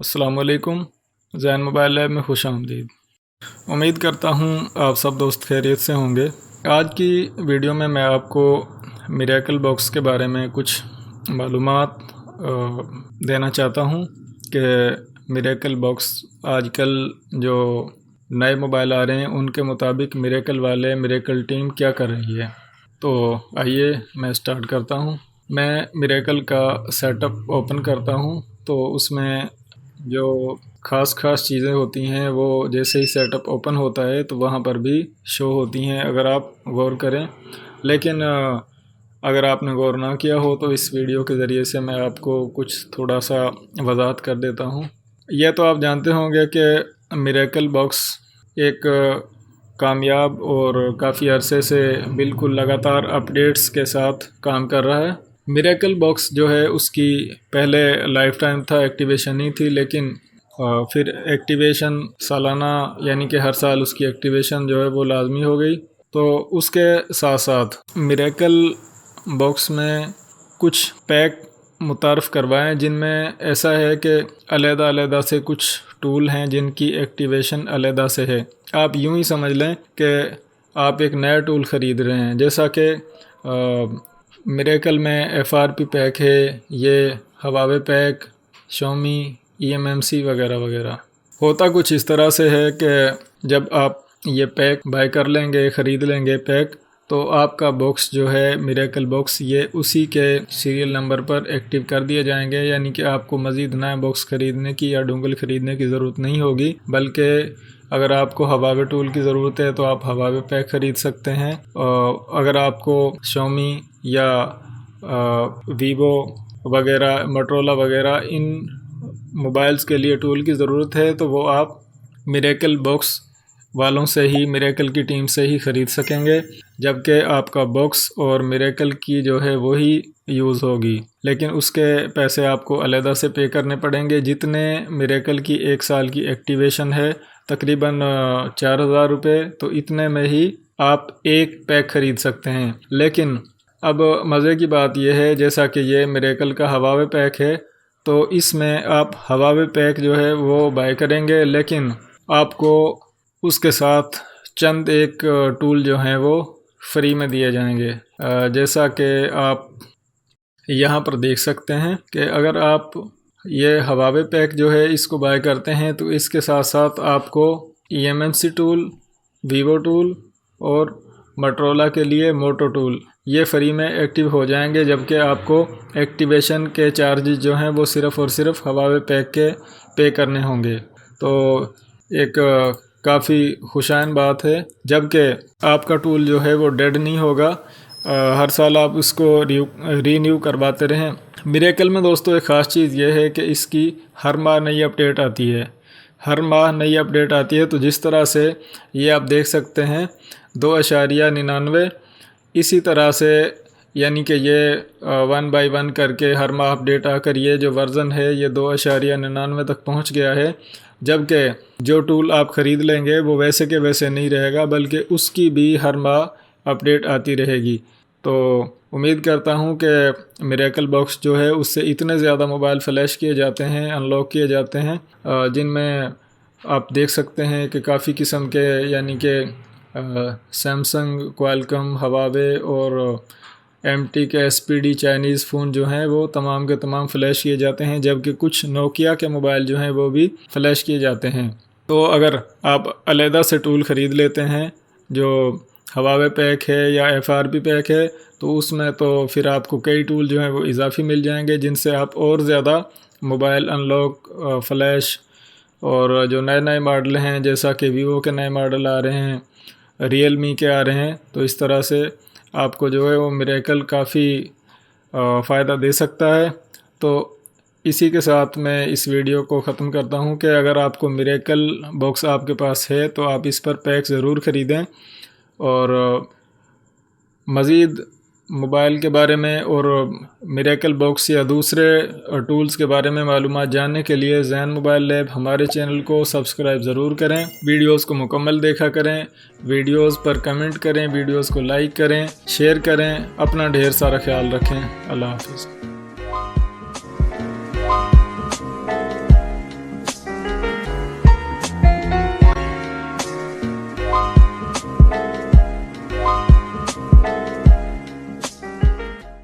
अस्सलामुअलैकुम। ज़ैन mobile lab में खुश आमदीद। उम्मीद करता हूँ आप सब दोस्त खैरियत से होंगे। आज की वीडियो में मैं आपको मिरेकल बॉक्स के बारे में कुछ मालूमात देना चाहता हूँ कि मिरेकल बॉक्स आजकल जो नए मोबाइल आ रहे हैं उनके मुताबिक मिरेकल टीम क्या कर रही है। तो आइए मैं स्टार्ट करता हूँ। मैं मिरेकल का सेटअप ओपन करता हूँ तो उसमें जो ख़ास चीज़ें होती हैं वो जैसे ही सेटअप ओपन होता है तो वहाँ पर भी शो होती हैं, अगर आप गौर करें। लेकिन अगर आपने गौर ना किया हो तो इस वीडियो के ज़रिए से मैं आपको कुछ थोड़ा सा वजाहत कर देता हूँ। यह तो आप जानते होंगे कि मिरेकल बॉक्स एक कामयाब और काफ़ी अरसे से बिल्कुल लगातार अपडेट्स के साथ काम कर रहा है। मिरेकल बॉक्स जो है उसकी पहले लाइफ टाइम था, एक्टिवेशन नहीं थी, लेकिन फिर एक्टिवेशन सालाना यानी कि हर साल उसकी एक्टिवेशन जो है वो लाजमी हो गई। तो उसके साथ साथ मिरेकल बॉक्स में कुछ पैक मुतारफ़ करवाएं जिनमें ऐसा है कि अलग से कुछ टूल हैं जिनकी एक्टिवेशन अलग से है। आप यूं ही समझ लें कि आप एक नया टूल ख़रीद रहे हैं, जैसा कि मिरेकल में FRP पैक है, ये हवावे पैक, शॉमी EMMC वगैरह वगैरह। होता कुछ इस तरह से है कि जब आप ये पैक बाय कर लेंगे, ख़रीद लेंगे पैक, तो आपका बॉक्स जो है मिरेकल बॉक्स ये उसी के सीरियल नंबर पर एक्टिव कर दिए जाएंगे, यानी कि आपको मज़ीद नया बॉक्स ख़रीदने की या डोंगल ख़रीदने की ज़रूरत नहीं होगी। बल्कि अगर आपको हवावे टूल की ज़रूरत है तो आप हवावे पैक ख़रीद सकते हैं, और अगर आपको शॉमी या वीवो वगैरह, मोटरोला वगैरह इन मोबाइल्स के लिए टूल की ज़रूरत है तो वो आप मिरेकल बॉक्स वालों से ही, मिरेकल की टीम से ही ख़रीद सकेंगे, जबकि आपका बॉक्स और मिरेकल की जो है वही यूज़ होगी। लेकिन उसके पैसे आपको अलग से पे करने पड़ेंगे। जितने मिरेकल की 1 साल की एक्टिवेशन है, तकरीबन 4000 रुपये, तो इतने में ही आप एक पैक ख़रीद सकते हैं। लेकिन अब मज़े की बात यह है, जैसा कि ये मिरेकल का हवावे पैक है, तो इसमें आप हवावे पैक जो है वो बाय करेंगे, लेकिन आपको उसके साथ चंद एक टूल जो हैं वो फ्री में दिए जाएंगे। जैसा कि आप यहाँ पर देख सकते हैं कि अगर आप ये हवावे पैक जो है इसको बाय करते हैं तो इसके साथ साथ आपको EMMC टूल, वीवो टूल और मोटरोला के लिए मोटो टूल ये फ्री में एक्टिव हो जाएंगे, जबकि आपको एक्टिवेशन के चार्जेस जो हैं वो सिर्फ़ और सिर्फ हवावे पैक के पे करने होंगे। तो एक काफ़ी खुशाइन बात है, जबकि आपका टूल जो है वो डेड नहीं होगा। हर साल आप उसको रीन्यू करवाते रहें। मिरेकल में दोस्तों एक ख़ास चीज़ ये है कि इसकी हर माह नई अपडेट आती है, हर माह नई अपडेट आती है। तो जिस तरह से ये आप देख सकते हैं 2.99, इसी तरह से यानी कि ये 1 बाय 1 करके हर माह अपडेट आकर ये जो वर्ज़न है ये 2.99 तक पहुंच गया है। जबकि जो टूल आप ख़रीद लेंगे वो वैसे के वैसे नहीं रहेगा, बल्कि उसकी भी हर माह अपडेट आती रहेगी। तो उम्मीद करता हूँ कि मिरेकल बॉक्स जो है उससे इतने ज़्यादा मोबाइल फ्लैश किए जाते हैं, अनलॉक किए जाते हैं, जिनमें आप देख सकते हैं कि काफ़ी किस्म के, यानी कि सैमसंग, क्वालकॉम, हवावे और MT के SPD चाइनीज़ फ़ोन जो हैं वो तमाम के तमाम फ़्लैश किए जाते हैं, जबकि कुछ नोकिया के मोबाइल जो हैं वो भी फ़्लैश किए जाते हैं। तो अगर आप अलग से टूल ख़रीद लेते हैं जो हवावे पैक है या FRP पैक है, तो उसमें तो फिर आपको कई टूल जो हैं वो इजाफ़ी मिल जाएंगे, जिनसे आप और ज़्यादा मोबाइल अनलॉक, फ़्लैश, और जो नए मॉडल हैं जैसा कि वीवो के नए मॉडल आ रहे हैं, रियलमी के आ रहे हैं, तो इस तरह से आपको जो है वो मिरेकल काफ़ी फ़ायदा दे सकता है। तो इसी के साथ मैं इस वीडियो को ख़त्म करता हूं कि अगर आपको मिरेकल बॉक्स आपके पास है तो आप इस पर पैक ज़रूर ख़रीदें, और मज़ीद मोबाइल के बारे में और मिरेकल बॉक्स या दूसरे टूल्स के बारे में मालूमात जानने के लिए ज़ैन मोबाइल लैब हमारे चैनल को सब्सक्राइब ज़रूर करें। वीडियोस को मुकम्मल देखा करें, वीडियोस पर कमेंट करें, वीडियोस को लाइक करें, शेयर करें। अपना ढेर सारा ख्याल रखें। अल्लाह हाफ़िज़।